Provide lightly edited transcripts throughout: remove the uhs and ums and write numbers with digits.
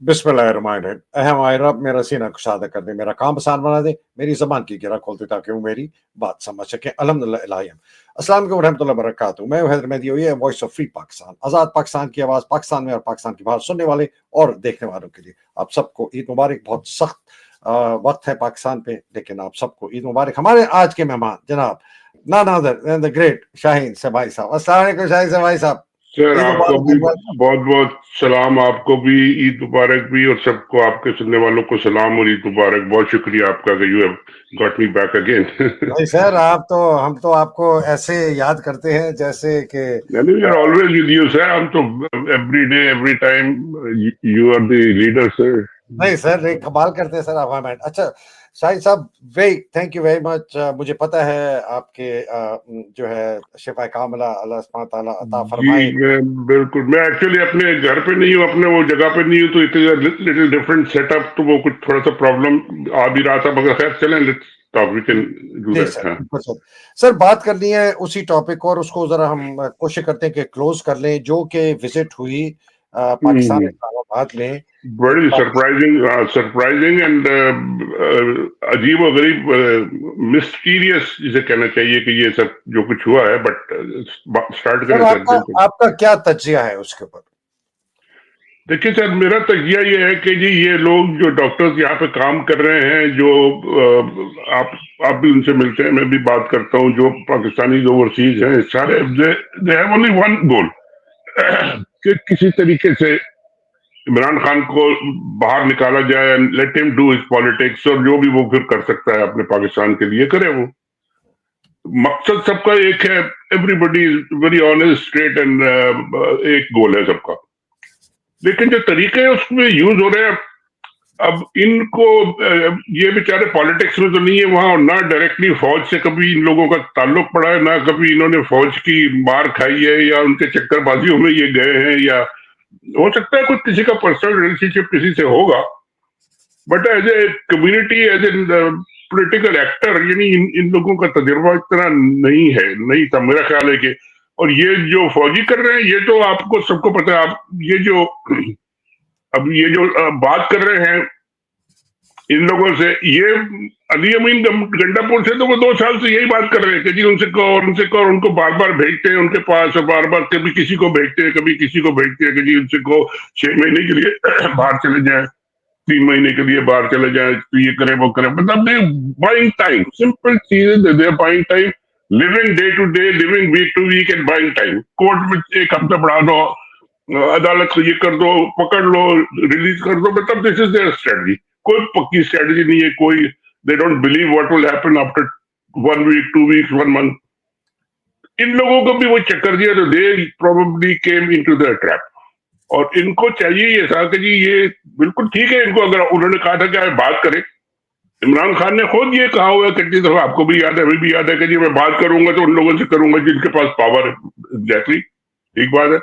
बिस्मिल्लाहिर्रहमानिर्रहीम। ऐ रब मेरा सीना कुशादा कर दे, मेरा काम आसान बना दे, मेरी ज़बान की गिरा खोल दे ताकि वो मेरी बात समझ सकें। अल्हम्दुलिल्लाह इलाही। अस्सलाम वालेकुम रहमतुल्लाहि व बरकातहू। मैं हूं हैदर मेहदी और ये है वॉइस ऑफ फ्री पाकिस्तान। आज़ाद पाकिस्तान की आवाज़ पाकिस्तान में और पाकिस्तान की बाहर सुनने वाले और देखने वालों के लिए। आप सबको ईद मुबारक। बहुत सख्त वक्त है पाकिस्तान पे, लेकिन आप सबको ईद मुबारक। हमारे आज के मेहमान जनाब none other than the great Shaheen Sehbai साहब। अस्सलाम वालेकुम शाहीन सबाई साहब। सर ईद आपको मुबारक भी एंड वेलकम। बहुत बहुत सलाम। आपको भी ईद मुबारक भी, और सबको आपके सुनने वालों को सलाम और ईद मुबारक। बहुत शुक्रिया आपका कि you have got me back again. नहीं सर, हम तो आपको ऐसे याद करते हैं जैसे कि we are always with you sir. हम तो every day every time you are the leader sir. नहीं सर, एक कमाल करते हैं सर आप हमें। अच्छा शाहिद साहब, very thank you very much. मुझे पता है आपके जो है शिफा कामिला अल्लाह सुब्हानहू तआला अता जी फरमाए। बिल्कुल। मैं एक्चुअली अपने घर पे नहीं हूँ, अपने वो जगह पे नहीं हूँ, तो it is little different setup, तो वो कुछ थोड़ा सा प्रॉब्लम आ भी रहा था, मगर खैर चलें, let's talk, we can do जी दैट। सर, हाँ बिल्कुल सर। सर बात करनी है उसी टॉपिक को और उसको जरा हम कोशिश करते हैं कि क्लोज कर लें, जो कि विजिट हुई पाकिस्तान हम्म। इस्लामाबाद में एक बड़ी सरप्राइजिंग एंड अजीब और गरीब, मिस्टीरियस जिसे कहना चाहिए कि ये सब जो कुछ हुआ है। बट स्टार्ट सर करें सर, आपका बिल्कुल। आपका क्या तज्जिया है उसके ऊपर? देखिए सर, मेरा तजिया ये है कि जी ये लोग जो डॉक्टर्स यहाँ पे काम कर रहे हैं, जो आप भी उनसे मिलते हैं, मैं भी बात करता हूँ, जो पाकिस्तानी जो ओवरसीज हैं सारे, they have only one goal कि किसी तरीके से इमरान खान को बाहर निकाला जाए and let him do his politics, और जो भी वो फिर कर सकता है अपने पाकिस्तान के लिए करे वो। मकसद सबका एक है, everybody is very honest straight and एक गोल है सबका। लेकिन जो तरीके हैं उसमें यूज हो रहे हैं, अब इनको ये बेचारे पॉलिटिक्स में तो नहीं है वहां, और ना डायरेक्टली फौज से कभी इन लोगों का ताल्लुक पड़ा है, ना कभी इन्होंने फौज की मार खाई है, या उनके चक्करबाजियों में ये गए हैं, या हो सकता है कुछ किसी का पर्सनल रिलेशनशिप किसी से होगा, but as a community, as a political actor, यानी इन लोगों का तजुर्बा इतना नहीं है, नहीं था मेरा ख्याल है कि। और ये जो फौजी कर रहे हैं, ये तो आपको सबको पता है। आप ये जो अब ये जो बात कर रहे हैं इन लोगों से, ये अली अमीन गंडापुर से तो वो 2 साल से यही बात कर रहे हैं कि जी उनसे कहो और उनसे कहो, और उनको बार बार भेजते हैं उनके पास, और बार बार कभी किसी को भेजते हैं, कभी किसी को भेजते हैं कि जी उनसे कहो 6 महीने के लिए बाहर चले जाए, 3 महीने के लिए बाहर चले जाए, तो ये करे वो करे, मतलब दे बाइंग टाइम, सिंपल चीजें, they buying time, living day to day, living week to week and buying time. Court में 1 हफ्ता बढ़ा दो, अदालत को ये कर दो, पकड़ लो, रिलीज कर दो, मतलब दिस इज देयर स्ट्रेटजी। कोई पक्की स्ट्रेटजी नहीं है, कोई, they don't believe what will happen after 1 week, 2 weeks, 1 month. इन लोगों को भी वो चक्कर दिया, तो they probably came into the trap. और इनको चाहिए ये था कि जी ये बिल्कुल ठीक है, इनको अगर उन्होंने कहा था कि आप बात करें, इमरान खान ने खुद ये कहा हुआ है कितनी दफा, आपको भी याद है, अभी भी याद है कि जी मैं बात करूंगा तो उन लोगों से करूंगा जिनके पास पावर है। एग्जैक्टली, ठीक बात है।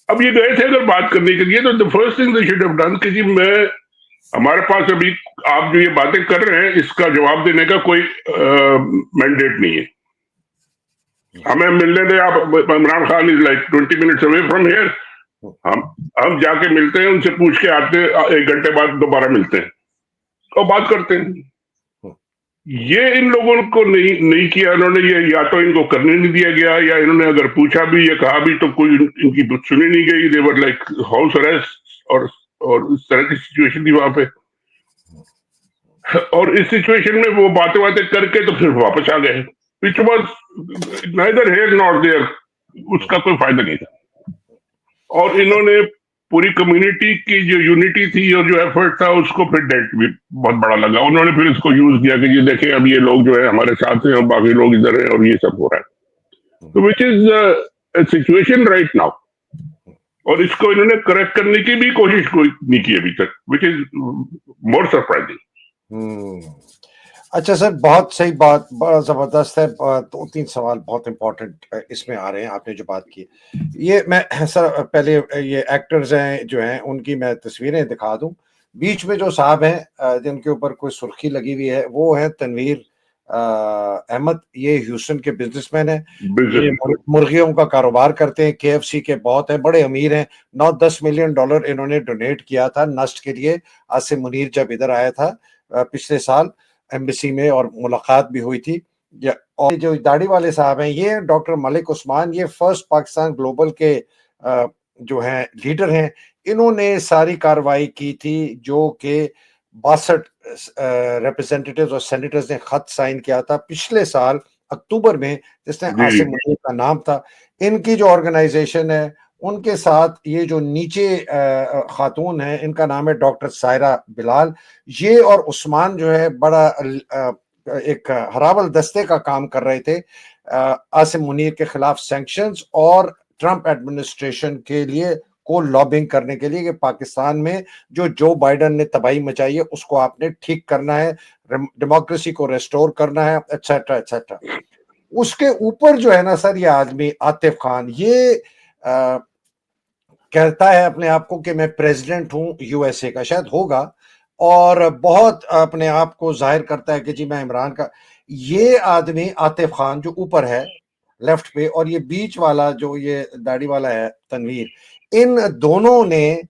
अब ये गए थे अगर बात करने के लिए, तो the first thing they should have done कि जी मैं, हमारे पास अभी आप जो ये बातें कर रहे हैं इसका जवाब देने का कोई मैंडेट नहीं है, हमें मिलने दें आप। Imran Khan is like 20 minutes away from here, हम हम जाके मिलते हैं उनसे, पूछ के आते, 1 घंटे बाद दोबारा मिलते हैं और बात करते हैं। ये इन लोगों को नहीं नहीं किया इन्होंने, ये या तो इनको करने नहीं दिया गया, या इन्होंने अगर पूछा भी, ये कहा भी, तो कोई इनकी सुनी नहीं गई। दे वर लाइक हाउस अरेस्ट, और इस तरह की सिचुएशन थी वहां पे। और इस सिचुएशन में वो बातें बातें करके तो फिर वापस आ गए, which was neither here not there, उसका कोई फायदा नहीं था। और इन्होंने पूरी कम्युनिटी की जो यूनिटी थी और जो एफर्ट था उसको फिर डेट भी बहुत बड़ा लगा। उन्होंने फिर इसको यूज किया कि ये देखें अब ये लोग जो है हमारे साथ हैं और बाकी लोग इधर हैं और ये सब हो रहा है, तो which is situation right now. और इसको इन्होंने करेक्ट करने की भी कोशिश कोई नहीं की अभी तक, विच इज मोर सरप्राइजिंग। अच्छा सर, बहुत सही बात, बड़ा ज़बरदस्त है। 2-3 सवाल बहुत इम्पोर्टेंट इसमें आ रहे हैं, आपने जो बात की। ये मैं सर पहले ये एक्टर्स हैं जो हैं उनकी मैं तस्वीरें दिखा दूँ। बीच में जो साहब हैं जिनके ऊपर कोई सुर्खी लगी हुई है, वो हैं तनवीर अहमद, ये ह्यूस्टन के बिजनेसमैन है। ये बिल्कुल मुर्गियों का कारोबार करते हैं, KFC के बहुत है, बड़े अमीर हैं। 9-10 मिलियन डॉलर इन्होंने डोनेट किया था नस्ट के लिए। आसिम मुनीर जब इधर आया था पिछले साल एम्बेसी में, और मुलाकात भी हुई थी। और जो दाढ़ी वाले साहब हैं, ये डॉक्टर मलिक उस्मान, ये फर्स्ट पाकिस्तान ग्लोबल के जो हैं लीडर हैं। इन्होंने सारी कार्रवाई की थी, जो कि 62 रिप्रेजेंटेटिव्स और सेनेटर्स ने खत साइन किया था पिछले साल अक्टूबर में, जिसमें जी आसिम मुनीर का नाम था। इनकी जो ऑर्गेनाइजेशन है, उनके साथ ये जो नीचे खातून है, इनका नाम है डॉक्टर सायरा बिलाल। ये और उस्मान जो है बड़ा एक हराबल दस्ते का काम कर रहे थे आसिम मुनीर के खिलाफ, सैंक्शंस और ट्रंप एडमिनिस्ट्रेशन के लिए को लॉबिंग करने के लिए कि पाकिस्तान में जो जो बाइडेन ने तबाही मचाई है उसको आपने ठीक करना है, डेमोक्रेसी को रेस्टोर करना है, एक्सेट्रा एक्सेट्रा। उसके ऊपर जो है ना सर, ये आदमी आतिफ खान, ये कहता है अपने आप को कि मैं प्रेसिडेंट हूं USA का, शायद होगा, और बहुत अपने आप को जाहिर करता है कि जी मैं इमरान का। ये आदमी आतिफ खान जो ऊपर है लेफ्ट पे, और ये बीच वाला जो ये दाढ़ी वाला है तनवीर, इन दोनों ने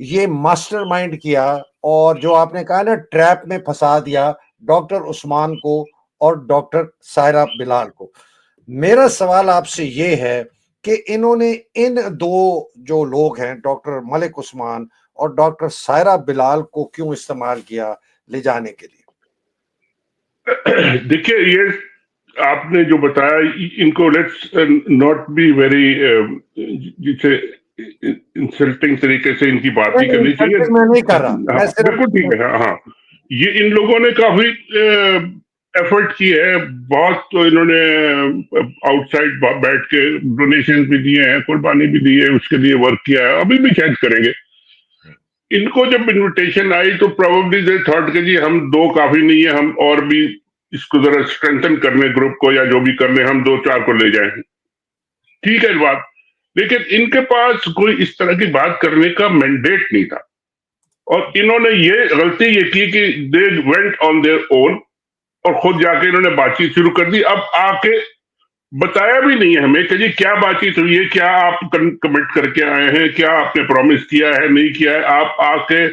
ये मास्टरमाइंड किया, और जो आपने कहा ना ट्रैप में फंसा दिया डॉक्टर उस्मान को और डॉक्टर सायरा बिलाल को। मेरा सवाल आपसे ये है कि इन्होंने इन दो जो लोग हैं, डॉक्टर मलिक उस्मान और डॉक्टर सायरा बिलाल को क्यों इस्तेमाल किया ले जाने के लिए? देखिए, ये आपने जो बताया, इनको लेट्स नॉट बी वेरी जिसे इंसल्टिंग तरीके से इनकी बात नहीं करनी चाहिए। मैं नहीं कर रहा, हाँ, मैं सिर्फ बिल्कुल ठीक है। हाँ हाँ, ये इन लोगों ने काफी एफर्ट की है, बहुत। तो इन्होंने आउटसाइड बैठ के डोनेशन भी दिए हैं, कुर्बानी भी दी है, उसके लिए वर्क किया है, अभी भी शायद करेंगे। इनको जब इनविटेशन आई तो प्रोबेबली दे थॉट कि जी हम दो काफी नहीं है, हम और भी इसको जरा स्ट्रेंथन करने ग्रुप को, या जो भी करने, हम 2-4 को ले जाएं। ठीक है बात, लेकिन इनके पास कोई इस तरह की बात करने का मैंडेट नहीं था। और इन्होंने ये गलती ये की कि they went on their own, और खुद जाके इन्होंने बातचीत शुरू कर दी। अब आके बताया भी नहीं है हमें कि जी क्या बातचीत हुई है, क्या आप कमिट करके आए हैं, क्या आपने प्रॉमिस किया है, नहीं किया है। आप आके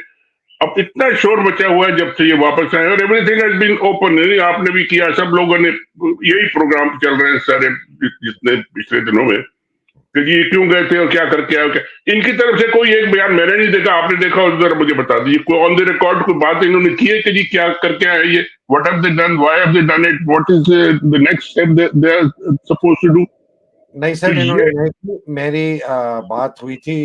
अब इतना शोर मचा हुआ है जब से ये वापस आए, और एवरीथिंग हैज बीन ओपन। नहीं, आपने भी किया, सब लोगों ने, यही प्रोग्राम चल रहे हैं सारे जितने पिछले दिनों में, कि जी क्यों गए थे और क्या करके आए। क्या इनकी तरफ से कोई एक बयान मैंने नहीं देखा, आपने देखा हो जरा मुझे बता दीजिए, कोई ऑन द रिकॉर्ड कोई बात इन्होंने की है कि जी क्या करके आए ये, what have they done, why have they done it, what is the next step they are supposed to do. नहीं तो सर, इन्होंने ये नहीं की। मेरी बात हुई थी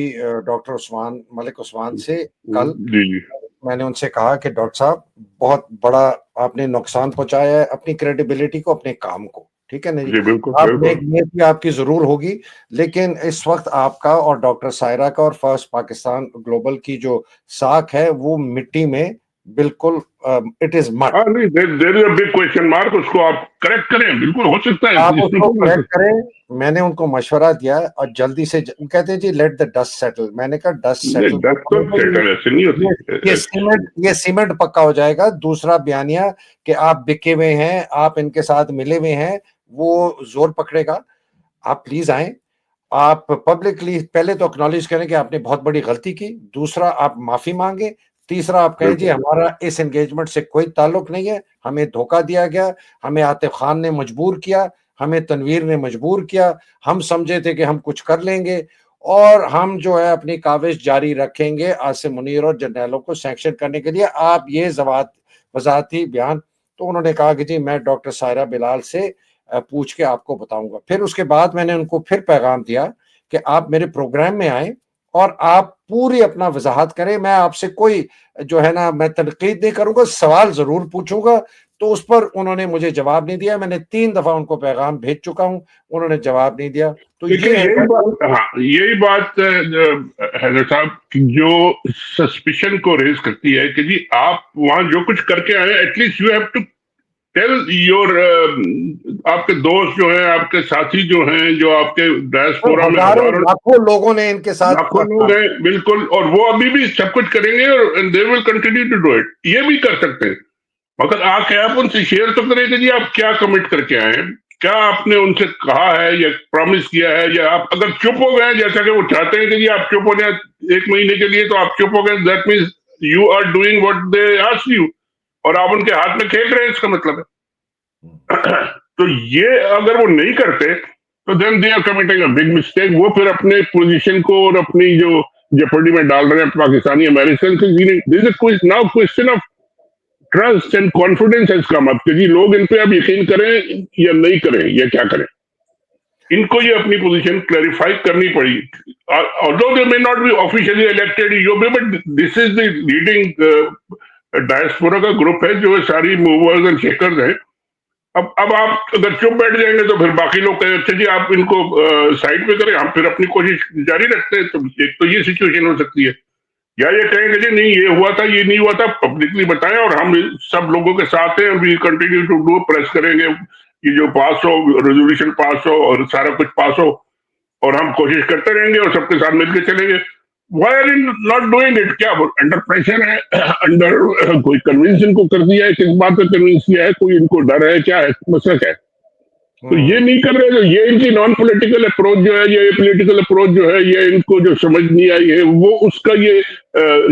डॉक्टर उस्मान मलिक उस्मान से कल। जी जी मैंने उनसे कहा कि डॉक्टर साहब, बहुत बड़ा आपने नुकसान पहुंचाया है अपनी क्रेडिबिलिटी को, अपने काम को, ठीक है ना जी। जी, बिल्कुल आप बिल्कुल। नेक नियति आपकी जरूर होगी, लेकिन इस वक्त आपका और डॉक्टर सायरा का और फर्स्ट पाकिस्तान ग्लोबल की जो साख है वो मिट्टी में, बिल्कुल इट इज मड। हाँ नहीं, there is a big question mark, उसको आप करेक्ट करें, बिल्कुल हो सकता है, आप इसमें उसको कोई करेक्ट बात करें। मैंने उनको मशवरा दिया और जल्दी से वो कहते हैं जी लेट द डस्ट सेटल। मैंने कहा डस्ट नहीं, सेटल दस तो सेटल ऐसे नहीं होती। ये सीमेंट पक्का हो जाएगा। दूसरा बयानिया कि आप बिके हुए हैं, आप इनके साथ मिले हुए हैं, वो जोर पकड़ेगा। आप प्लीज आए, आप पब्लिकली पहले तो एक्नॉलेज करें कि आपने बहुत बड़ी गलती की। दूसरा, आप माफी मांगे। तीसरा, आप कहें जी बिल्कुल हमारा इस एंगेजमेंट से कोई ताल्लुक नहीं है, हमें धोखा दिया गया, हमें आतिफ खान ने मजबूर किया, हमें तनवीर ने मजबूर किया, हम समझे थे कि हम कुछ कर लेंगे, और हम जो है अपनी काविश जारी रखेंगे आसिम मुनीर और जर्नैलों को सैंक्शन करने के लिए। आप ये वजाहती बयान। तो उन्होंने कहा कि जी मैं डॉक्टर सायरा बिलाल से पूछ के आपको बताऊंगा। फिर उसके बाद मैंने उनको फिर पैगाम दिया कि आप मेरे प्रोग्राम में आए और आप पूरी अपना वजाहत करें। मैं आपसे कोई जो है ना, मैं तनकीद नहीं करूंगा, सवाल जरूर पूछूंगा। तो उस पर उन्होंने मुझे जवाब नहीं दिया। मैंने 3 दफा उनको पैगाम भेज चुका हूं, उन्होंने जवाब नहीं दिया। तो देखिए, ये है यही बात, हाँ यही बात हैदर साहब की जो सस्पिशन को रेज करती है कि जी आप वहां जो कुछ करके आए, at least you have to tell your, आपके दोस्त जो हैं, आपके साथी जो हैं, जो आपके डायस्पोरा में हजारों हजारों लाखों लोगों ने इनके साथ लाखों लोग हैं, बिल्कुल, और वो अभी भी सब कुछ करेंगे, और they will continue to do it, ये भी कर सकते हैं। मगर आके आप उनसे शेयर तो करें कि जी आप क्या कमिट करके आए हैं, क्या आपने उनसे कहा है या प्रॉमिस किया है, या आप अगर चुप हो गए जैसा कि वो चाहते हैं कि जी आप चुप हो जाए 1 महीने के लिए, तो आप चुप हो गए, that means you are doing what they ask you, और आप उनके हाथ में खेल रहे हैं, इसका मतलब है। तो ये अगर वो नहीं करते तो then they are committing a big mistake. वो फिर अपने पोजीशन को और अपनी जो जेपॉर्डी में डाल रहे हैं पाकिस्तानी अमेरिकन के। This is now question of trust and confidence has come up कि जी लोग इन पे अब यकीन करें या नहीं करें या क्या करें। इनको ये अपनी पोजीशन क्लैरिफाई करनी पड़ी। Although they may not be officially elected you be, but this is the leading diaspora का ग्रुप है जो सारी मूवर्स एंड शेकर्स हैं। अब आप अगर चुप बैठ जाएंगे तो फिर बाकी लोग कहें अच्छा जी आप इनको साइड पे करें, हम फिर अपनी कोशिश जारी रखते हैं। तो एक तो ये सिचुएशन हो सकती है, या ये कहेंगे जी नहीं ये हुआ था ये नहीं हुआ था, पब्लिकली बताएं और हम सब लोगों के साथ हैं, we continue to do, press करेंगे कि जो पास हो, रेजोल्यूशन पास हो और सारा कुछ पास हो, और हम कोशिश करते रहेंगे और सबके साथ मिलकर चलेंगे। वाई आर इन नॉट डूइंग इट? क्या अंडर प्रेशर है? अंडर कोई कन्विंस इनको कर दिया है? किस बात पे कन्विंस किया है? कोई इनको डर है? क्या है मसला? क्या है? तो ये नहीं कर रहे। तो ये इनकी नॉन पॉलिटिकल अप्रोच जो है, ये पॉलिटिकल अप्रोच जो है, ये इनको जो समझ नहीं आई है वो उसका ये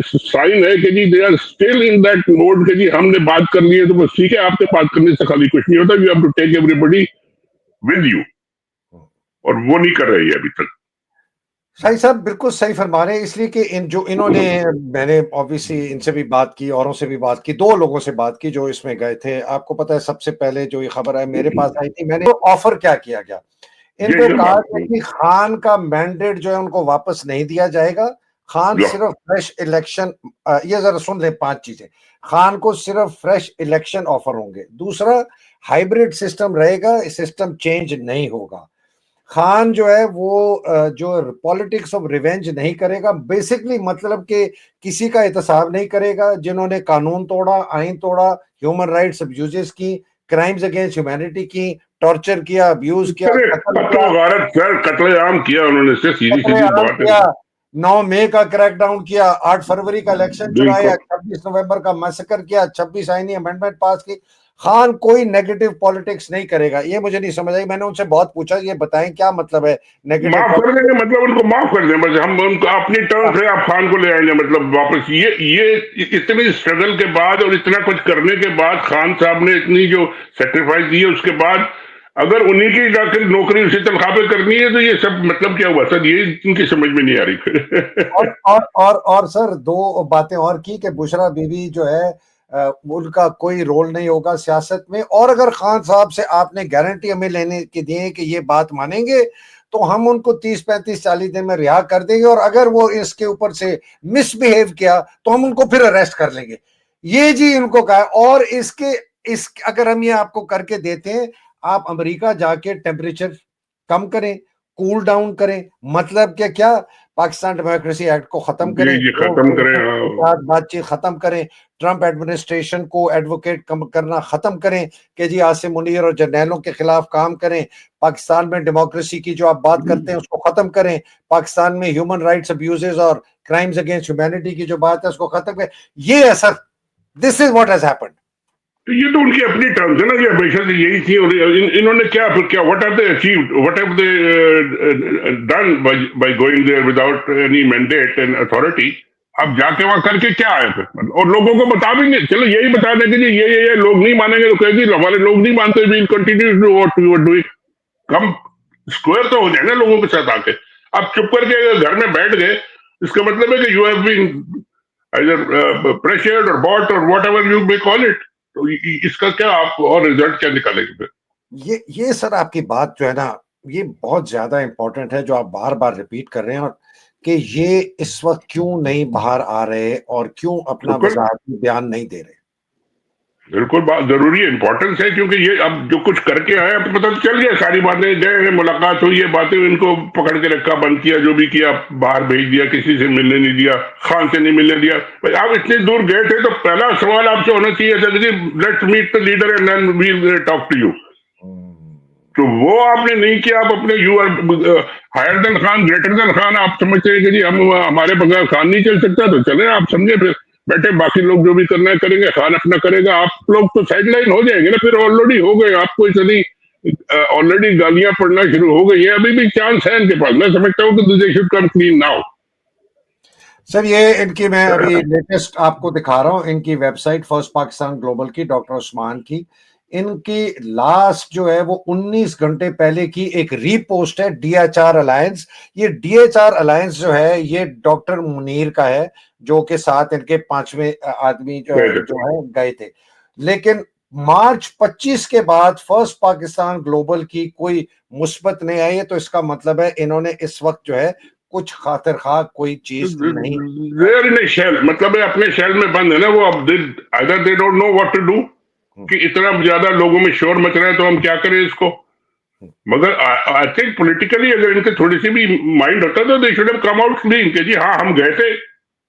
साइन है कि जी they are still in that mode कि जी हमने बात कर ली है तो बस ठीक है, आपके बात करने से खाली कुछ नहीं होता, you have to take everybody with you. और वो नहीं कर रही है अभी तक। सही साहब, बिल्कुल सही फरमा रहे हैं, इसलिए कि इन्होंने मैंने ऑब्वियसली इनसे भी बात की, औरों से भी बात की, 2 लोगों से बात की जो इसमें गए थे। आपको पता है सबसे पहले जो ये खबर है मेरे पास आई थी, मैंने ऑफर क्या किया गया, इनको ये कहा बात गया कि खान का मैंडेट जो है उनको वापस नहीं दिया जाएगा। खान लो, सिर्फ फ्रेश इलेक्शन, ये जरा सुन ले 5 चीजें। खान को सिर्फ फ्रेश इलेक्शन ऑफर होंगे। दूसरा, हाइब्रिड सिस्टम रहेगा, सिस्टम चेंज नहीं होगा। खान जो है वो जो पॉलिटिक्स ऑफ रिवेंज नहीं करेगा, बेसिकली मतलब कि किसी का एहतसाब नहीं करेगा। जिन्होंने कानून तोड़ा, आइन तोड़ा, ह्यूमन राइट्स अब्यूजेस की, क्राइम्स अगेंस्ट ह्यूमैनिटी की, टॉर्चर किया, अब्यूज किया, अरे कत्ल कत्ल किया, गारत सर, कत्लेआम किया उन्होंने, से सीधी सीधी कत्लेआम बात है। किया, 9 मई का क्रैकडाउन किया, 8 फरवरी का इलेक्शन चुराया, बिल्कुल। 26 नवंबर का मैसेकर किया, 26 आईनी अमेंडमेंट पास की। खान कोई नेगेटिव पॉलिटिक्स नहीं करेगा। ये मुझे नहीं समझ आई। मैंने उनसे बहुत पूछा, ये बताएं क्या मतलब है नेगेटिव माफ कर पॉलिटिक्स। देंगे मतलब उनको माफ कर दें, बस हम उनको अपनी टर्म से आप खान को ले आएंगे मतलब वापस। ये इतनी स्ट्रगल के बाद और इतना कुछ करने के बाद खान साहब ने इतनी जो सेक्रीफाइस दी है उसके बाद अगर उन्हीं की जाकर नौकरी उसी तनख्वाह पे करनी है तो ये सब मतलब क्या हुआ सर? ये इनकी समझ में नहीं आ रही फिर। और सर 2 बातें और की कि बुशरा बीबी जो है उनका कोई रोल नहीं होगा सियासत में। और अगर खान साहब से आपने गारंटी हमें लेने के दिए कि ये बात मानेंगे तो हम उनको 30, 35, 40 दिन में रिहा कर देंगे, और अगर वो इसके ऊपर से मिसबिहेव किया तो हम उनको फिर अरेस्ट कर लेंगे। ये जी इनको कहा। और इस अगर हम ये आपको करके देते हैं, आप अमेरिका जाके टेम्परेचर कम करें, कूल डाउन करें, मतलब क्या पाकिस्तान डेमोक्रेसी एक्ट को खत्म जी करें, जी, दो खत्म करें। देशों के हाँ, साथ बातचीत खत्म करें, ट्रंप एडमिनिस्ट्रेशन को एडवोकेट करना खत्म करें कि जी आसिम मुनीर और जर्नैलों के खिलाफ काम करें, पाकिस्तान में डेमोक्रेसी की जो आप बात करते हैं उसको खत्म करें, पाकिस्तान में ह्यूमन राइट्स अब्यूजेस और क्राइम्स अगेंस्ट ह्यूमैनिटी की जो बात है उसको खत्म करें। ये ऐसा, this is what has happened. तो ये तो उनकी अपनी टर्म्स है ना, ये हमेशा से यही थी। और इन्होंने क्या फिर क्या, what are they achieved, what have they done by going there without any mandate and authority? अब जाके वहां करके क्या आए फिर? और लोगों को बता भी नहीं, चलो यही बता दें कि जी ये लोग नहीं मानेंगे तो कहेगी हमारे लोग नहीं मानते, we will continue to do what we were doing. Come square तो हो जाए ना लोगों के साथ आके। आप चुप करके अगर घर में बैठ गए, इसका मतलब है कि you have been either pressured or bought or whatever you may call it। तो इसका क्या आप और रिजल्ट क्या निकालेंगे फिर? ये सर आपकी बात जो है ना, ये बहुत ज्यादा इंपॉर्टेंट है जो आप बार बार रिपीट कर रहे हैं, और कि ये इस वक्त क्यों नहीं बाहर आ रहे और क्यों अपना बिल्कुल, वजाहती बयान नहीं दे रहे। बिल्कुल बात जरूरी है, इंपॉर्टेंस है, क्योंकि ये अब जो कुछ करके आए अब तो पता तो चल गया, सारी बातें गए हैं, मुलाकात हुई है, बातें इनको पकड़ के रखा, बंद किया, जो भी किया, बाहर भेज दिया, किसी से मिलने नहीं दिया, खान से नहीं मिलने दिया। भाई आप इतनी दूर गए थे तो पहला सवाल आपसे होना चाहिए था कि let's meet the leader and then we will talk to you. तो वो आपने नहीं किया। आप अपने you are higher than Khan, greater than Khan, आप समझते हैं कि जी हम हमारे बगैर खान नहीं चल सकता, तो चले आप समझे फिर। बैठे, बाकी लोग जो भी करना है करेंगे, खान अपना करेगा, आप लोग तो साइडलाइन हो जाएंगे ना, फिर ऑलरेडी हो गए, आपको इतनी ऑलरेडी गालियां पड़ना शुरू हो गई है, अभी भी चांस है इनके पास। मैं समझता हूँ कि they should come clean now. Sir ये इनकी मैं अभी लेटेस्ट आपको दिखा रहा हूँ, इनकी वेबसाइट फर्स्ट पाकिस्तान ग्लोबल की, डॉक्टर उस्मान की, इनकी लास्ट जो है वो 19 घंटे पहले की एक रीपोस्ट है डीएचआर अलायंस। ये डीएचआर अलायंस जो है ये डॉक्टर मुनीर का है, जो के साथ इनके 5वें आदमी जो है गए थे। लेकिन मार्च 25 के बाद फर्स्ट पाकिस्तान ग्लोबल की कोई मुस्बत नहीं आई है, तो इसका मतलब है इन्होंने इस वक्त जो है कुछ खातिर खा कोई चीज नहीं, देयर इन शेल, मतलब अपने शेल में बंद है ना वो। अब either they don't know what to do, कि इतना ज्यादा लोगों में शोर मच रहा है तो हम क्या करें इसको। मगर आई थिंक पॉलिटिकली अगर इनके थोड़ी सी भी माइंड होता तो they should have come out clean कि जी हाँ हम गए थे,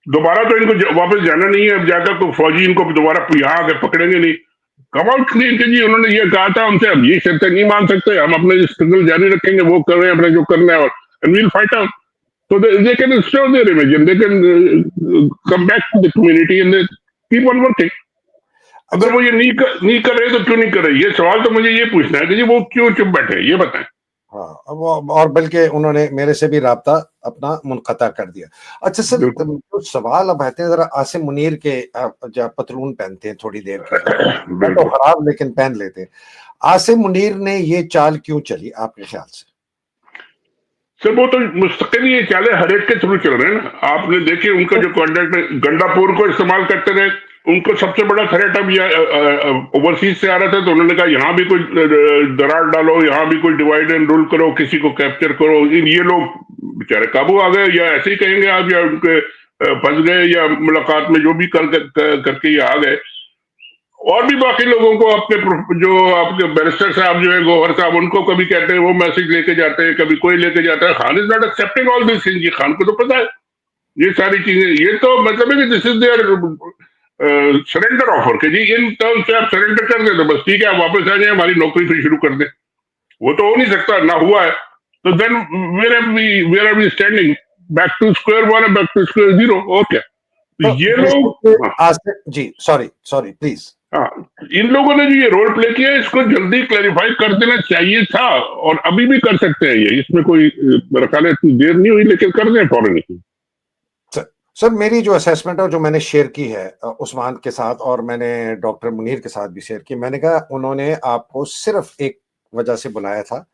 दोबारा तो इनको वापस जाना नहीं है, अब जाकर तो फौजी इनको दोबारा यहाँ आकर पकड़ेंगे नहीं। कम आउट क्लीन कि जी उन्होंने ये कहा था हमसे, अब ये शर्तें नहीं मान सकते, हम अपने स्ट्रगल जारी रखेंगे, वो कर रहे हैं अपने जो करना है, और and we'll fight out. So they can restore their image and they can come back to the community and they keep on working. अगर वो ये नहीं कर रहे तो क्यों नहीं कर रहे, ये सवाल तो मुझे ये पूछना है कि जी वो क्यों चुप बैठे, ये बताएं। हाँ, और बल्कि उन्होंने मेरे से भी राब्ता अपना मुनक़ता कर दिया। अच्छा सर, तो सवाल अब आते हैं जरा आसिम मुनीर के, जब पतलून पहनते हैं थोड़ी देर के लिए तो खराब, लेकिन पहन लेते हैं। आसिम मुनीर ने ये चाल क्यों चली आपके ख्याल से? सर वो तो मुस्तकिल ये चाले हर एक के थ्रू चल रहे हैं ना। आपने देखिए उनका जो कॉन्ट्रैक्ट में गंडापुर को इस्तेमाल करते रहे, उनको सबसे बड़ा थ्रेट अब ओवरसीज से आ रहा था, तो उन्होंने कहा यहाँ भी कोई दरार डालो, यहाँ भी कोई डिवाइड एंड रूल करो, किसी को कैप्चर करो। ये लोग बेचारे काबू आ गए, या ऐसे ही कहेंगे आप, या उनके फंस गए, या मुलाकात में जो भी करके ये आ गए। और भी बाकी लोगों को अपने जो आपके बैरिस्टर साहब जो है गौहर साहब, उनको कभी कहते हैं वो मैसेज लेके जाते हैं, कभी कोई लेके जाता है। Khan is not accepting all this things, ये खान को तो पता है ये सारी चीजें। ये तो मतलब है कि this is their surrender offer के जी इन टर्म्स से आप सरेंडर कर दे तो बस ठीक है, आप वापस आ जाए, हमारी नौकरी फिर शुरू कर दे। वो तो हो नहीं सकता, ना हुआ है, तो then where are we standing, back to square one, back to square zero, और क्या। तो ये लोग जी सॉरी प्लीज, हाँ, इन लोगों ने जो ये रोल प्ले किया है इसको जल्दी क्लैरिफाई कर देना चाहिए था, और अभी भी कर सकते हैं ये, इसमें कोई मेरा ख्याल है इतनी देर नहीं हुई, लेकिन कर दें फौरन। सर मेरी जो असेसमेंट है जो मैंने शेयर की है उस्मान के साथ, और मैंने डॉक्टर मुनीर के साथ भी शेयर की, मैंने कहा उन्होंने आपको सिर्फ एक वजह से बुलाया था,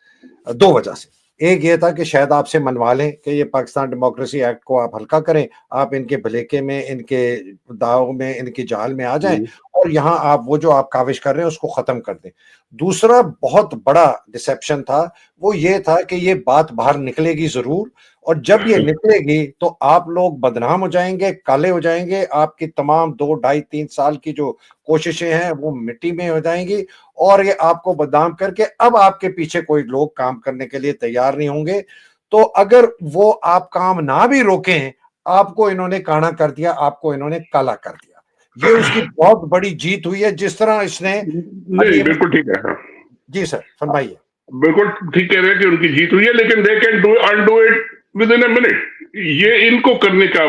दो वजह से। एक ये था कि शायद आपसे मनवा लें कि ये पाकिस्तान डेमोक्रेसी एक्ट को आप हल्का करें, आप इनके भलेके में, इनके दाव में, इनकी जाल में आ जाएं, और यहाँ आप वो जो आप काविश कर रहे हैं उसको खत्म कर दें। दूसरा बहुत बड़ा डिसेप्शन था, वो ये था कि ये बात बाहर निकलेगी जरूर, और जब ये निकलेगी तो आप लोग बदनाम हो जाएंगे, काले हो जाएंगे, आपकी तमाम 2, 2.5, 3 साल की जो कोशिशें हैं वो मिट्टी में हो जाएंगी, और ये आपको बदनाम करके अब आपके पीछे कोई लोग काम करने के लिए तैयार नहीं होंगे। तो अगर वो आप काम ना भी रोकें, आपको इन्होंने काना कर दिया, आपको इन्होंने काला कर दिया। ये उसकी बहुत बड़ी जीत हुई है, जिस तरह इसने। नहीं बिल्कुल ठीक है। जी सर फरमाइए। बिल्कुल ठीक कह रहे हैं कि उनकी जीत हुई है, लेकिन they can undo it with in a minute. ये इनको करने का,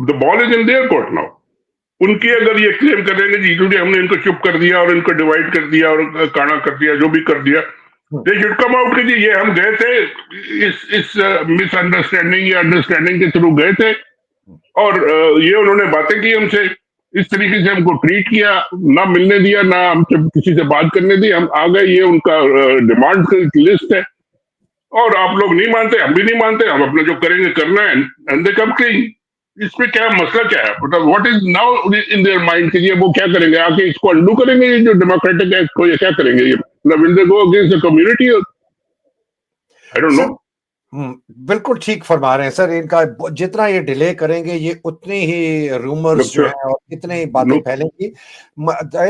the ball is in their court now. उनकी अगर ये क्लेम करेंगे जी क्योंकि हमने इनको चुप कर दिया और इनको डिवाइड कर दिया और काना कर दिया, जो भी कर दिया, दे शुड कम आउट कि जी ये हम गए थे, इस मिसअंडरस्टैंडिंग या अंडरस्टैंडिंग के थ्रू गए थे, और ये उन्होंने बातें की हमसे, इस तरीके से हमको ट्रीट किया, ना मिलने दिया, ना हमसे किसी से बात करने दी, हम आ गए, ये उनका डिमांड की लिस्ट है, और आप लोग नहीं मानते, हम भी नहीं मानते, हम अपना जो करेंगे करना है, एंड दे कम क्लीन। इसमें क्या मसला क्या है, मतलब what is now in their mind कि ये वो क्या करेंगे, आके इसको अंडू करेंगे, ये जो डेमोक्रेटिक एक्ट को, ये क्या करेंगे, ये will they go against the community, I don't no. बिल्कुल ठीक फरमा रहे हैं सर। इनका जितना ये डिले करेंगे, ये उतनी ही रूमर्स जो हैं और इतनी ही बातें फैलेंगी।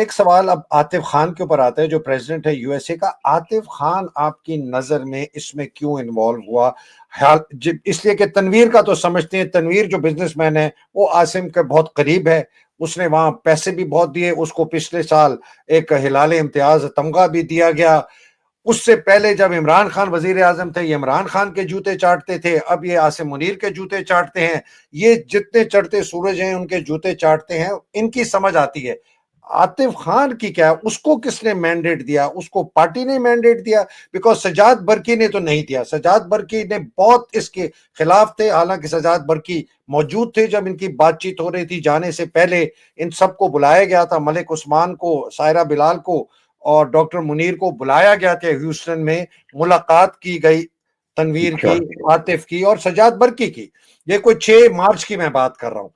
एक सवाल अब आतिफ खान के ऊपर आता है, जो प्रेसिडेंट है यूएसए का। आतिफ खान आपकी नजर में इसमें क्यों इन्वॉल्व हुआ? इसलिए कि तनवीर का तो समझते हैं, तनवीर जो बिजनेसमैन है वो आसिम के बहुत करीब है, उसने वहां पैसे भी बहुत दिए, उसको पिछले साल एक हिलाल इम्तियाज तमगा भी दिया गया। उससे पहले जब इमरान खान वजीर आजम थे, ये इमरान खान के जूते चाटते थे, अब ये आसिम मुनीर के जूते चाटते हैं। ये जितने चढ़ते सूरज हैं उनके जूते चाटते हैं। इनकी समझ आती है। आतिफ खान की क्या, उसको किसने मैंडेट दिया? उसको पार्टी ने मैंडेट दिया, बिकॉज सजाद बरकी ने तो नहीं दिया। सजाद बरकी ने बहुत इसके खिलाफ थे, हालांकि सजाद बरकी मौजूद थे जब इनकी बातचीत हो रही थी। जाने से पहले इन सबको बुलाया गया था, मलिक उस्मान को, सायरा बिलाल को और डॉक्टर मुनीर को बुलाया गया था ह्यूस्टन में। मुलाकात की गई तनवीर अच्छा। की, आतिफ की और सजाद बरकी की। ये कोई 6 मार्च की मैं बात कर रहा हूं।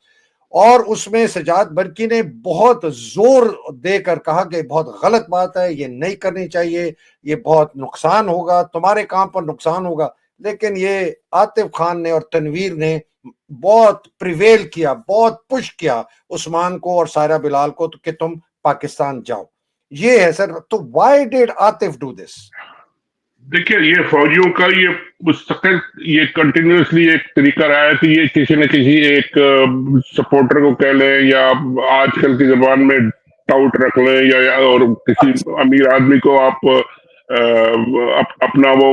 और उसमें सजाद बरकी ने बहुत जोर देकर कहा कि बहुत गलत बात है, ये नहीं करनी चाहिए, ये बहुत नुकसान होगा, तुम्हारे काम पर नुकसान होगा। लेकिन ये आतिफ खान ने और तनवीर ने बहुत प्रिवेल किया, बहुत पुश किया उस्मान को और सायरा बिलाल को कि तुम पाकिस्तान जाओ। ये है सर। तो why did Atif do this? देखिए, ये फौजियों का ये मुस्तकिल, ये कंटिन्यूअसली एक तरीका रहा है कि ये किसी न किसी एक सपोर्टर को कह लें, या आजकल की जबान में टाउट रख लें, या और किसी अमीर आदमी को आप अपना वो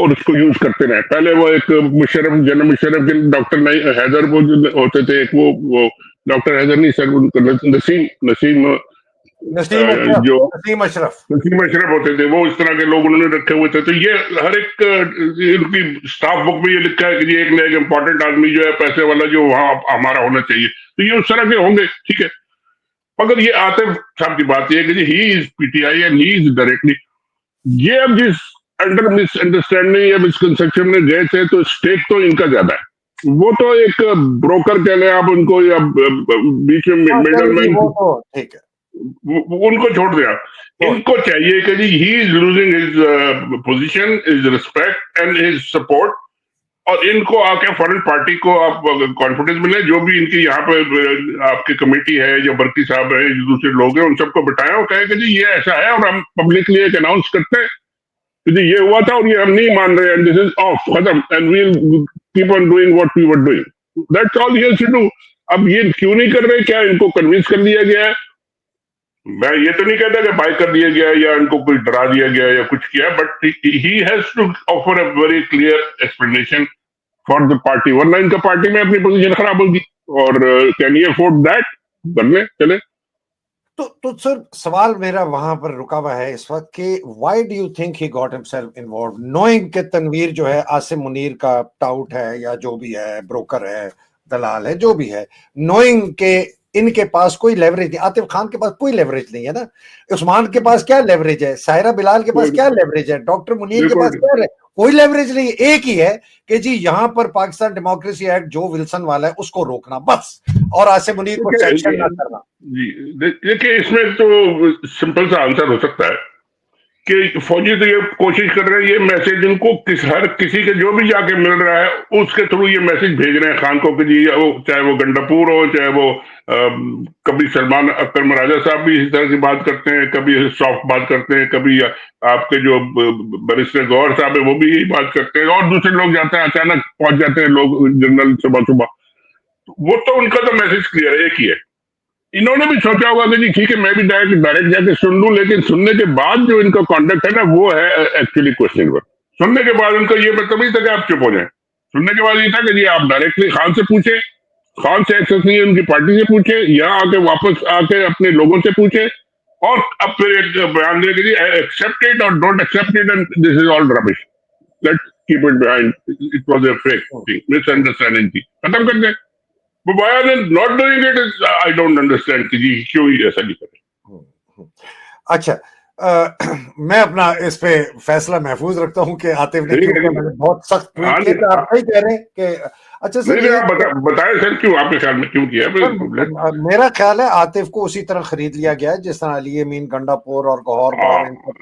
और उसको यूज करते रहे। पहले वो एक मुशर्रफ, जनरल मुशर्रफ के डॉक्टर नहीं, हैदर वो जो होते थे, एक वो डॉक्टर हैदर नहीं सर, उनको नसीम नसीम नसीम अशरफ, जो नसीम अशरफ। नसीम अशरफ होते थे, वो इस तरह के लोग उन्होंने रखे हुए थे। तो ये हर एक इनकी स्टाफ बुक में ये लिखा है कि ये एक ना एक इम्पोर्टेंट आदमी जो है, पैसे वाला, जो वहां हमारा होना चाहिए। तो ये उस तरह के होंगे, ठीक है। मगर ये आतिफ साहब की बात ये है कि he is PTI and he is directly, ये अब जिस अंडर मिसअंडरस्टैंडिंग या मिसकंसेप्शन में गए थे, तो स्टेक तो इनका ज्यादा है। वो तो एक ब्रोकर कह लें आप उनको, या बीच में मिडल मैन, ठीक है, उनको छोड़ दिया। इनको चाहिए कि जी he is losing his position, his respect and his support, और इनको आके फॉरेन पार्टी को आप कॉन्फिडेंस मिले, जो भी इनकी यहाँ पे आपकी कमेटी है, जो बरकी साहब है, जो दूसरे लोग हैं, उन सबको बिठाया और कहे कि जी ये ऐसा है, और हम पब्लिकली एक अनाउंस करते हैं कि जी ये हुआ था और ये हम नहीं मान रहे, एंड दिस इज ऑफ, खत्म, and we will keep on doing what we were doing. That's all he has to do. अब ये क्यों नहीं कर रहे? क्या इनको कन्विंस कर दिया गया है? मैं ये तो नहीं कहता कि बाय कर दिया गया या इनको कोई डरा दिया गया या कुछ किया, but he has to offer a very clear explanation for the party, वरना इनका पार्टी में अपनी पोजीशन खराब होगी। और कैन ही अफोर्ड दैट? करने चले। तो सर सवाल मेरा वहां पर रुका हुआ है इस वक्त कि why do you think he got himself involve, knowing कि तनवीर जो है आसिम मुनीर का टाउट है या जो भी है, ब्रोकर है, दलाल है, जो भी है, नोइंग के इनके पास कोई लेवरेज नहीं, आतिफ खान के पास कोई लेवरेज नहीं है ना। उस्मान के पास क्या लेवरेज है? सायरा बिलाल के पास क्या लेवरेज है? डॉक्टर मुनीर के पास क्या कोई लेवरेज नहीं। एक ही है कि जी यहां पर पाकिस्तान डेमोक्रेसी एक्ट जो विल्सन वाला है उसको रोकना, बस, और आसिम मुनीर को सैंक्शन ना करना। जी देखिए, इसमें तो सिंपल सा आंसर हो सकता है कि फौजी तो ये कोशिश कर रहे हैं, ये मैसेज इनको हर किसी के जो भी जाके मिल रहा है उसके थ्रू ये मैसेज भेज रहे हैं खान को कि जी वो, चाहे वो गंडापुर हो, चाहे वो कभी सलमान अख्तर मराजा साहब भी इस तरह की बात करते हैं, कभी सॉफ्ट बात करते हैं, कभी आपके जो बैरिस्टर गौहर साहब है वो भी यही बात करते हैं, और दूसरे लोग जाते हैं, अचानक पहुंच जाते हैं लोग जनरल सुबह सुबह। वो तो उनका तो मैसेज क्लियर एक ही है। इन्होंने भी सोचा होगा कि जी ठीक है, मैं भी डायरेक्ट जाके सुन लूं, लेकिन सुनने के बाद जो इनका कॉन्टेक्ट है ना, वो है एक्चुअली क्वेश्चनेबल। सुनने के बाद उनका ये मतलब नहीं था कि आप चुप हो जाए। सुनने के बाद ये था कि जी आप डायरेक्टली खान से पूछे, खान से एक्सेस नहीं है उनकी पार्टी से पूछे, यहाँ आके वापस आके अपने लोगों से पूछे, और अब फिर एक बयान दे कि जी एक्सेप्ट इट और don't accept it and this is all rubbish, let's keep it behind, it was a fake thing, misunderstanding थी, खत्म कर दे। Why are they not doing it is I don't understand कि जी क्यों ही ऐसा नहीं कर रहे। अच्छा, मैं अपना इस पे फैसला महफूज रखता हूँ कि आतिफ ने क्यों किया। मैंने बहुत सख्त ट्वीट किया था, आप सही कह रहे हैं कि अच्छा सर, नहीं आप बताएं सर क्यों, आपके ख्याल में क्यों किया? मेरा ख्याल है आतिफ को उसी तरह खरीद लिया गया है जिस तरह अली अमीन गंडापुर और गौहर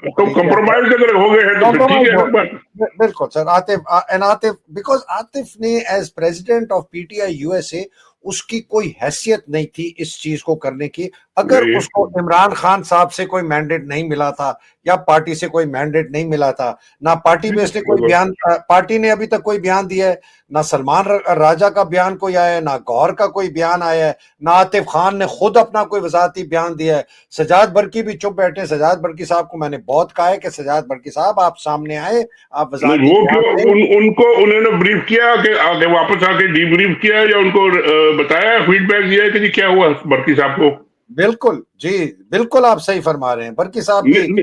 तो कंप्रोमाइज अगर हो गए हैं तो फिर ठीक है। बिल्कुल सर। आतिफ बिकॉज आतिफ ने as president of PTI USA उसकी कोई हैसियत नहीं थी इस चीज को करने की। अगर नहीं, उसको इमरान खान साहब से कोई मैंडेट नहीं मिला था या पार्टी से कोई मैंडेट नहीं मिला था, ना पार्टी में इसने कोई बयान, पार्टी ने अभी तक कोई बयान दिया है, ना सलमान राजा का बयान कोई आया है, ना गौहर का कोई बयान आया है, ना आतिफ खान ने खुद अपना कोई वजारती बयान दिया है। सजाद बर्की भी चुप बैठे। सजाद बर्की साहब को मैंने बहुत कहा है कि सजाद बर्की साहब आप सामने आए, आप नहीं, वजारती वो बयान क्यों दें। उनको उन्होंने ब्रीफ किया कि आगे वापस आके डीब्रीफ किया या उनको बताया, फीडबैक दिया कि जी क्या हुआ बर्की साहब को? बिल्कुल जी, बिल्कुल आप सही फरमा रहे हैं। बर्की साहब भी,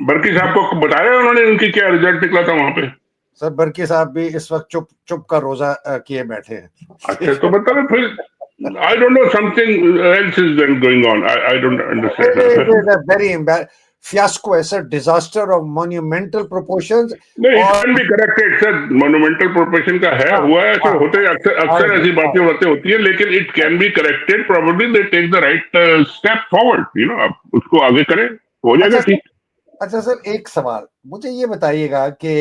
बर्की साहब को बताया उन्होंने उनकी क्या रिजल्ट निकला था वहां पे? सर बर्की साहब भी इस वक्त चुप चुप का रोजा किए बैठे अच्छा, हैं। तो मतलब फिर I don't know, something else is then going on, I don't understand. Very fiasco है sir, disaster of monumental proportions. नहीं, इट और can be corrected sir, monumental proportion का है, हाँ हुआ है, ऐसे हाँ होते हैं, अक्सर आई अक्सर नो ऐसी बातें बातें होती है, लेकिन it can be corrected, probably they take the right step forward, आप उसको आगे करें, हो जाएगा अच्छा सर, ठीक। अच्छा सर एक सवाल मुझे ये बताइएगा कि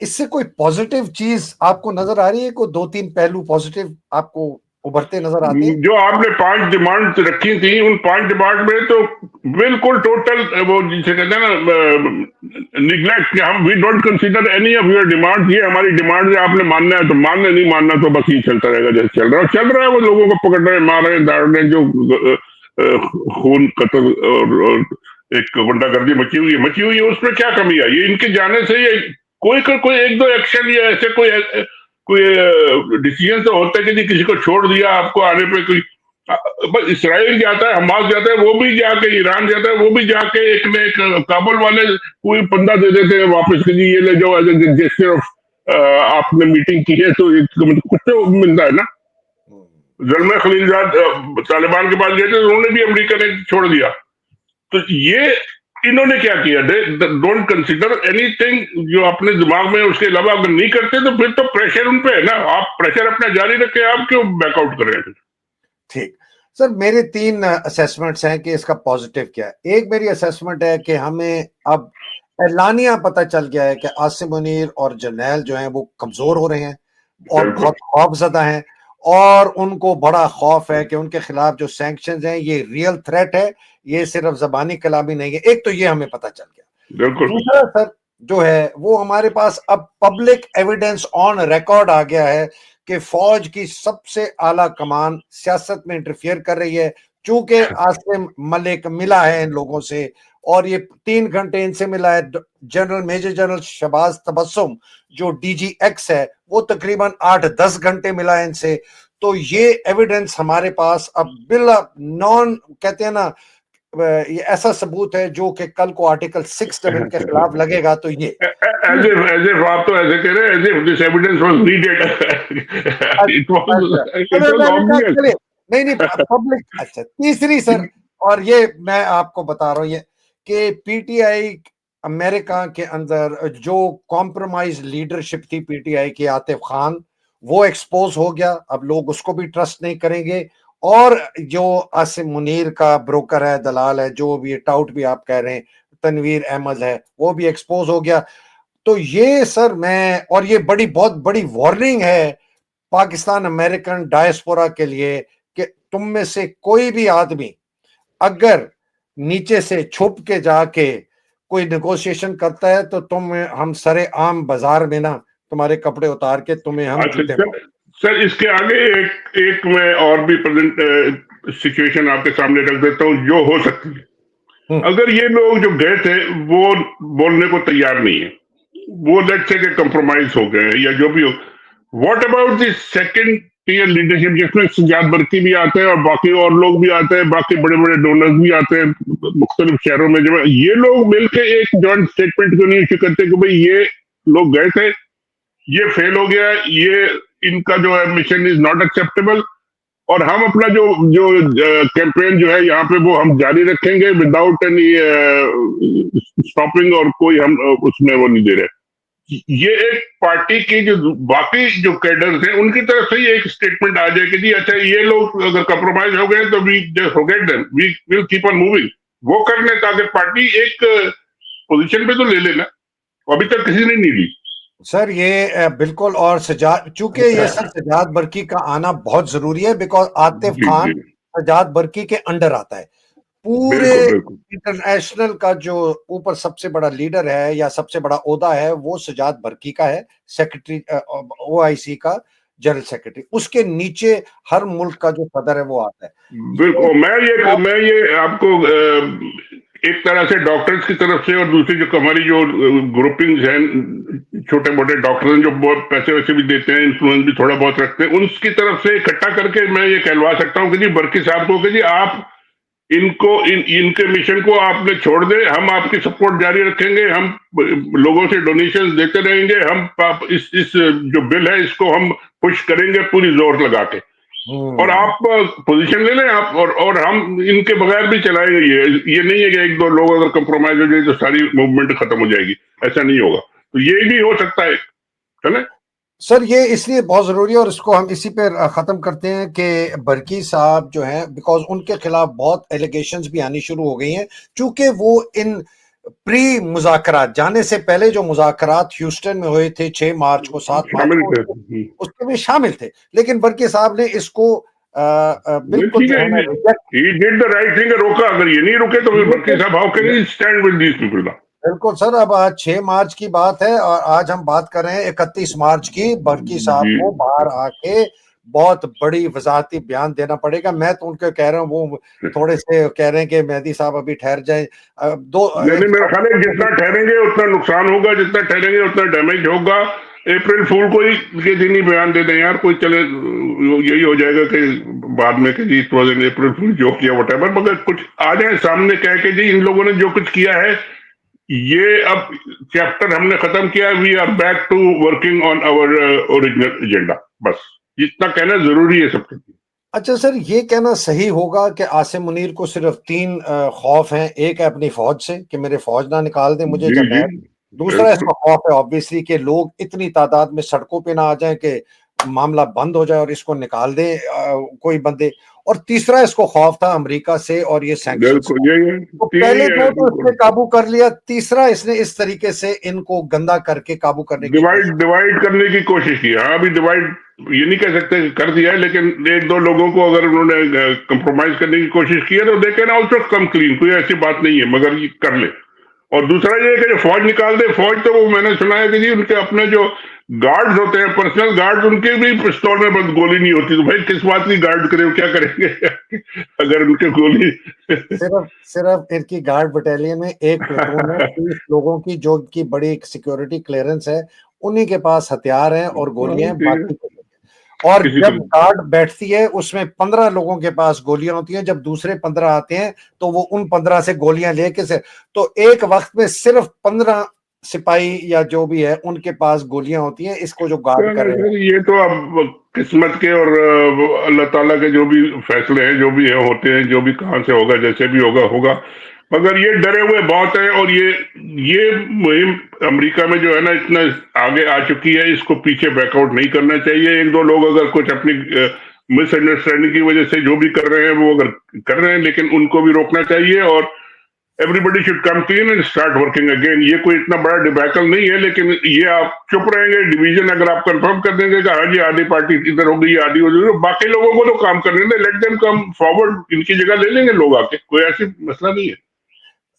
इससे कोई पॉजिटिव चीज आपको नजर आ रही है? कोई दो तीन पहलू पॉजिटिव आपको उभरते नजर आते हैं? जो आपने 5 डिमांड रखी थी, उन 5 डिमांड में तो बिल्कुल टोटल, वो जिसे कहते हैं ना, निग्लेक्ट, हम we don't consider any of your demand, ये हमारी डिमांड है, आपने मानना है तो मानना, नहीं मानना तो बस ये चलता रहेगा जैसे चल रहा है। वो लोगों को पकड़ रहे, मार रहे, दाड़ रहे, जो खून कत्ल और एक गुंडागर्दी मची हुई है, उसमें क्या कमी आई? ये इनके जाने से ये कोई एक दो एक्शन या ऐसे कोई डिसीजन तो होता है कि जी किसी को छोड़ दिया, आपको आने पे कोई बस इसराइल जाता है, हमास जाता है, वो भी जाके ईरान जाता है, वो भी जाके एक ने एक काबुल वाले कोई पंदा दे देते हैं वापस के, जी ये ले जाओ एज ए जेस्चर ऑफ आपने मीटिंग की है, तो कुछ तो मिलता है ना। जलमा खलीलजाद तालिबान के पास गए थे, उन्होंने भी अमेरिका ने छोड़ दिया। तो ये इन्होंने क्या किया? डोंट कंसीडर एनीथिंग जो अपने दिमाग में, उसके अलावा अगर नहीं करते तो फिर तो प्रेशर उन पे है ना, आप प्रेशर अपना जारी रखें, आप क्यों बैकआउट करें फिर? ठीक सर, मेरे तीन असेसमेंट्स हैं कि इसका पॉजिटिव क्या है। एक मेरी असेसमेंट है कि हमें अब एलानिया पता चल गया है कि आसिम मुनीर और जर्नैल जो हैं वो कमजोर हो रहे हैं और बिल्कुल। बहुत खौफजदा हैं, और उनको बड़ा खौफ है कि उनके खिलाफ जो सैंक्शंस हैं ये रियल थ्रेट है, ये सिर्फ जबानी कलामी नहीं है। एक तो ये हमें पता चल गया। बिल्कुल। दूसरा सर जो है वो हमारे पास अब पब्लिक एविडेंस ऑन रिकॉर्ड आ गया है कि फौज की सबसे आला कमान सियासत में इंटरफियर कर रही है। चूंकि आसिम मलिक मिला है इन लोगों से और ये 3 घंटे इनसे मिला है, general major general Shahbaz Tabassum जो DGX है वो तकरीबन 8-10 घंटे मिला है इनसे। तो ये एविडेंस हमारे पास अब बिला नॉन कहते हैं ना, ये ऐसा सबूत है जो कि कल को आर्टिकल 6 जब इनके खिलाफ लगेगा तो ये एज इफ आप तो ऐसे कह रहे हैं as if this evidence was needed, it अच्छा, वाज मैंने कहा ऑब्वियस। चलिए, नहीं नहीं पब्लिक। अच्छा तीसरी सर, और ये मैं आपको बता रहा हूँ ये कि PTI अमेरिका के अंदर जो कॉम्प्रोमाइज लीडरशिप थी PTI की, आतिफ खान, वो एक्सपोज हो गया। अब लोग उसको भी ट्रस्ट नहीं करेंगे। और जो आसिम मुनीर का ब्रोकर है, दलाल है, जो भी टाउट भी आप कह रहे हैं, तनवीर अहमद है, वो भी एक्सपोज हो गया। तो ये सर मैं, और ये बहुत बड़ी वार्निंग है पाकिस्तान अमेरिकन डायस्पोरा के लिए कि तुम में से कोई भी आदमी अगर नीचे से छुप के जाके कोई नेगोशिएशन करता है तो तुम हम सरे आम बाजार में ना तुम्हारे कपड़े उतार के तुम्हें हम अच्छा जूते सर, इसके आगे एक एक मैं और भी प्रेजेंट सिचुएशन आपके सामने रख देता हूँ जो हो सकती है। हम्म, अगर ये लोग जो गए थे वो बोलने को तैयार नहीं है, वो लेट्स से कंप्रोमाइज हो गए या जो भी हो, what about the second tier leadership जिसमें सजाद बर्की भी आते हैं और बाकी और लोग भी आते हैं, बाकी बड़े बड़े डोनर्स भी आते हैं मुख्तलिफ शहरों में, जब ये लोग मिलकर एक जॉइंट स्टेटमेंट क्यों नहीं इश्यू करते कि भाई ये लोग गए थे, ये फेल हो गया, ये इनका जो है मिशन इज नॉट एक्सेप्टेबल, और हम अपना जो जो कैंपेन जो है यहाँ पे वो हम जारी रखेंगे विदाउट एनी स्टॉपिंग, और कोई हम उसमें वो नहीं दे रहे। ये एक पार्टी की जो बाकी जो कैडर थे उनकी तरफ से ही एक स्टेटमेंट आ जाए कि जी अच्छा ये लोग अगर कंप्रोमाइज हो गए तो we just forget them, we will keep on moving, वो कर ले, ताकि पार्टी एक पोजीशन पे तो ले लेना, अभी तक किसी ने नहीं ली। सर ये बिल्कुल। और सजाद, चूंकि ये सर सजाद बर्की का आना बहुत जरूरी है बिकॉज आतिफ जी खान जी सजाद बर्की के अंडर आता है। पूरे बिल्कुल बिल्कुल इंटरनेशनल का जो ऊपर सबसे बड़ा लीडर है या सबसे बड़ा ओहदा है वो सजाद बर्की का है, सेक्रेटरी ओआईसी का जनरल सेक्रेटरी। उसके नीचे हर मुल्क का जो सदर है वो आता है। बिल्कुल। मैं ये आपको एक तरह से डॉक्टर्स की तरफ से और दूसरी जो हमारी जो ग्रुपिंग्स हैं, छोटे मोटे डॉक्टर हैं जो बहुत पैसे वैसे भी देते हैं, इन्फ्लुएंस भी थोड़ा बहुत रखते हैं, उनकी तरफ से इकट्ठा करके मैं ये कहलवा सकता हूँ कि जी बर्की साहब को कि जी आप इनको इनके मिशन को आपने छोड़ दे, हम आपकी सपोर्ट जारी रखेंगे, हम लोगों से डोनेशंस देते रहेंगे, हम इस जो बिल है इसको हम पुश करेंगे पूरी जोर लगा के, और आप पोजीशन ले लें आप, और हम इनके बगैर भी चलाएंगे। ये नहीं है कि एक दो लोग अगर कंप्रोमाइज हो जाए तो सारी मूवमेंट खत्म हो जाएगी, ऐसा नहीं होगा। तो ये भी हो सकता है, चले। सर ये इसलिए बहुत जरूरी है और इसको हम इसी पे खत्म करते हैं कि बर्की साहब जो हैं, बिकॉज उनके खिलाफ बहुत एलिगेशंस भी आनी शुरू हो गई हैं, चूंकि वो इन प्री मुज़ाकरात जाने से पहले जो मुज़ाकरात ह्यूस्टन में हुए थे 6 मार्च को 7 मार्च शामिल को, थे। उसके में शामिल थे। लेकिन बर्की साहब ने इसको बिल्कुल ठीक जो है, है ना reject. He did the right thing, रोका। अगर ये नहीं रुके तो फिर बर्की साहब how can he stand with these people. बिल्कुल सर, अब आज 6 मार्च की बात है और आज हम बात कर रहे हैं 31 मार्च की। बर्की साहब जी को बाहर आके बहुत बड़ी वजाहती बयान देना पड़ेगा। मैं तो उनको कह रहा हूँ, वो थोड़े से कह रहे हैं कि मेहदी साहब अभी ठहर जाए। नहीं, मेरा ख्याल है जितना ठहरेंगे उतना नुकसान होगा, जितना ठहरेंगे उतना डैमेज होगा। अप्रैल फूल को ही के दिन ही बयान दे दें यार, कोई चले, यही हो जाएगा कि बाद में कि जी it was an April fool joke या व्हाटएवर, मगर कुछ आ जाए सामने कह के जी इन लोगों ने जो कुछ किया है ये अब चैप्टर हमने खत्म किया, we are back to working on our original agenda. बस इतना कहना जरूरी है सबके लिए। अच्छा सर, ये कहना सही होगा कि आसिम मुनीर को सिर्फ 3 खौफ हैं। एक है अपनी फौज से कि मेरे फौज ना निकाल दे मुझे जी जी जरनैल। दूसरा बिल्कुल। इसका खौफ है ऑब्वियसली कि लोग इतनी तादाद में सड़कों पे ना आ जाएं कि मामला बंद हो जाए और इसको निकाल दे कोई बंदे। और तीसरा इसको खौफ था अमेरिका से और ये सैंक्शंस बिल्कुल का। यही है, तो तीन ही पहले है दो तो इसने बिल्कुल। काबू कर लिया, तीसरा इसने इस तरीके से इनको गंदा करके काबू करने की डिवाइड कोशिश। डिवाइड करने की कोशिश की। हाँ, अभी डिवाइड ये नहीं कह सकते कि कर दिया है, लेकिन एक दो लोगों को अगर उन्होंने कंप्रोमाइज करने की कोशिश की है तो they can also come clean, कोई ऐसी बात नहीं है, मगर ये कर ले। और दूसरा ये है कि जो फौज निकाल दे, फौज तो वो मैंने सुना है कि जी उनके अपने जो गार्ड्स होते हैं, पर्सनल गार्ड्स, उनके भी पिस्तौल में बस गोली नहीं होती, तो भाई किस बात की गार्ड करे, वो क्या करेंगे अगर उनके गोली सिर्फ सिर्फ इनकी गार्ड बटालियन में एक प्लेटून है 30 लोगों की, जो की बड़ी सिक्योरिटी क्लियरेंस है। उन्हीं के पास हथियार हैं और गोलियां हैं, बाकी कुछ नहीं है। और किसी को जब गार्ड बैठती है उसमें 15 लोगों के पास गोलियां होती हैं। जब दूसरे 15 आते हैं तो वो उन 15 से गोलियां लेके से, तो एक वक्त में सिर्फ 15 सिपाही या जो भी है उनके पास गोलियां होती हैं। इसको जो गार्ड कर चलो रहे हैं, सर, ये तो अब किस्मत के और अल्लाह ताला के जो भी फैसले हैं, जो भी है होते हैं, जो भी कहां से होगा, जैसे भी होगा होगा। मगर ये डरे हुए बहुत है, और ये मुहिम अमेरिका में जो है ना इतना आगे आ चुकी है, इसको पीछे बैकआउट नहीं करना चाहिए। एक दो लोग अगर कुछ अपनी मिसअंडरस्टैंडिंग की वजह से जो भी कर रहे हैं वो अगर कर रहे हैं, लेकिन उनको भी रोकना चाहिए, और everybody should come clean and start working again. ये कोई इतना बड़ा डिबैकल नहीं है, लेकिन ये आप चुप रहेंगे, डिवीजन अगर आप कंफर्म कर देंगे कि हाँ जी आधी पार्टी इधर हो गई, आधी हो गई, तो बाकी लोगों को तो काम करने दें, लेट देम कम फॉरवर्ड, इनकी जगह ले लेंगे लोग आके, कोई ऐसी मसला नहीं है।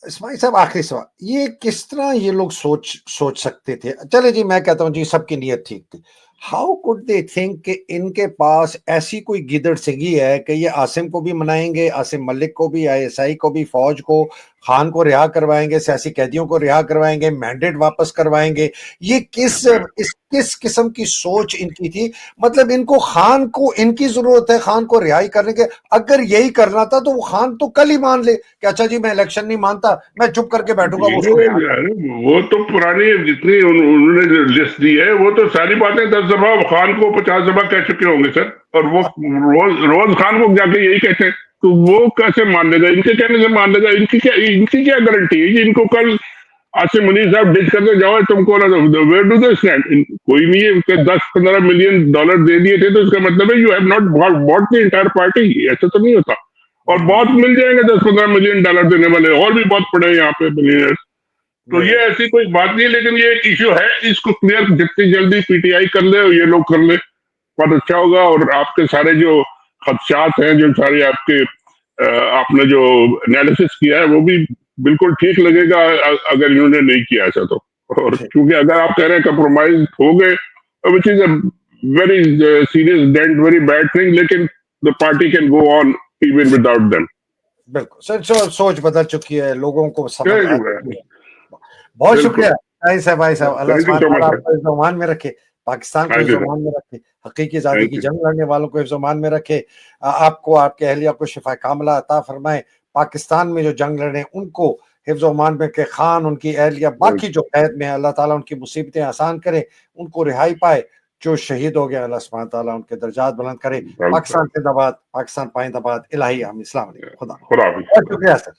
इस्माइल साहब आखिरी सवाल, ये किस तरह ये लोग सोच सकते थे? चले जी, मैं कहता हूँ जी सबकी नीयत ठीक थी। हाउ कुड दे थिंक कि इनके पास ऐसी कोई गिदड़ सिंगी है कि ये आसिम को भी मनाएंगे, आसिम मलिक को भी, आईएसआई को भी, फौज को, खान को रिहा करवाएंगे, सियासी कैदियों को रिहा करवाएंगे, मैंडेट वापस करवाएंगे। ये किस किस्म की सोच इनकी थी? मतलब इनको खान को, इनकी जरूरत है खान को रिहाई करने के। अगर यही करना था तो वो खान तो कल ही मान ले कि अच्छा जी मैं इलेक्शन नहीं मानता, मैं चुप करके बैठूंगा, वो उसको रिहा कर। वो तो पुरानी जितनी उन्होंने लिस्ट दी है, वो तो सारी बातें 10 दफा खान को 50 दफा कह चुके होंगे सर, और वो रोज खान को जाके यही कहते हैं, तो वो कैसे मान लेगा? इनके कहने से मान लेगा? इनकी क्या गारंटी है कि इनको कल आसिम मुनीर साहब डिच करके जाओ तुमको ना, वेयर डू दे स्टैंड? कोई नहीं है, उसके 10-15 मिलियन डॉलर दे दिए थे, तो इसका मतलब है you have not bought the entire party. ऐसा तो नहीं होता। और बहुत मिल जाएंगे 10-15 मिलियन डॉलर देने वाले, और भी बहुत पड़े हैं यहाँ पे बिलियनर्स। तो ये ऐसी कोई बात नहीं है, लेकिन ये एक इश्यू है, इसको क्लियर जितनी जल्दी पीटीआई कर ले और ये लोग कर ले, बहुत अच्छा होगा। और आपके सारे जो खदशात हैं, जो सारे आपके आपने जो एनालिसिस किया है वो भी बिल्कुल ठीक लगेगा अगर इन्होंने नहीं किया ऐसा तो। और ठीक। क्योंकि अगर आप कह रहे हैं कंप्रोमाइज हो गए, which is a very serious dent, very bad thing, लेकिन the party can go on even without them. बिल्कुल सर, सोच बदल चुकी है, लोगों को समझ आ चुकी है। बहुत बिल्कुल। शुक्रिया भाई साहब, अल्लाह थैंक यू सुब्हान सो तआला मच सर। आपको हिफ्ज़-ओ-अमान में रखे, पाकिस्तान को थैंक यू सर। हिफ्ज़-ओ-अमान में रखे, हकीकी आज़ादी थैंक की यू। जंग लड़ने वालों को हिफ्ज़-ओ-अमान में रखे, आपको, आपके अहलिया को शिफ़ा कामिला अता फरमाए, पाकिस्तान में जो जंग लड़ रहे हैं उनको हिफ्ज़-ओ-अमान में रखे, खान, उनकी अहलिया, बाकी जो कैद में है, अल्लाह ताला उनकी मुसीबतें आसान करे, उनको रिहाई पाए, जो शहीद हो गए अल्लाह सुब्हान तआला उनके दर्जात बुलंद करे। पाकिस्तान ज़िंदाबाद, पाकिस्तान पाइंदाबाद, इलाही आमीन, अस्सलाम वालेकुम, खुदा। खुदा बहुत हाफिज। शुक्रिया सर।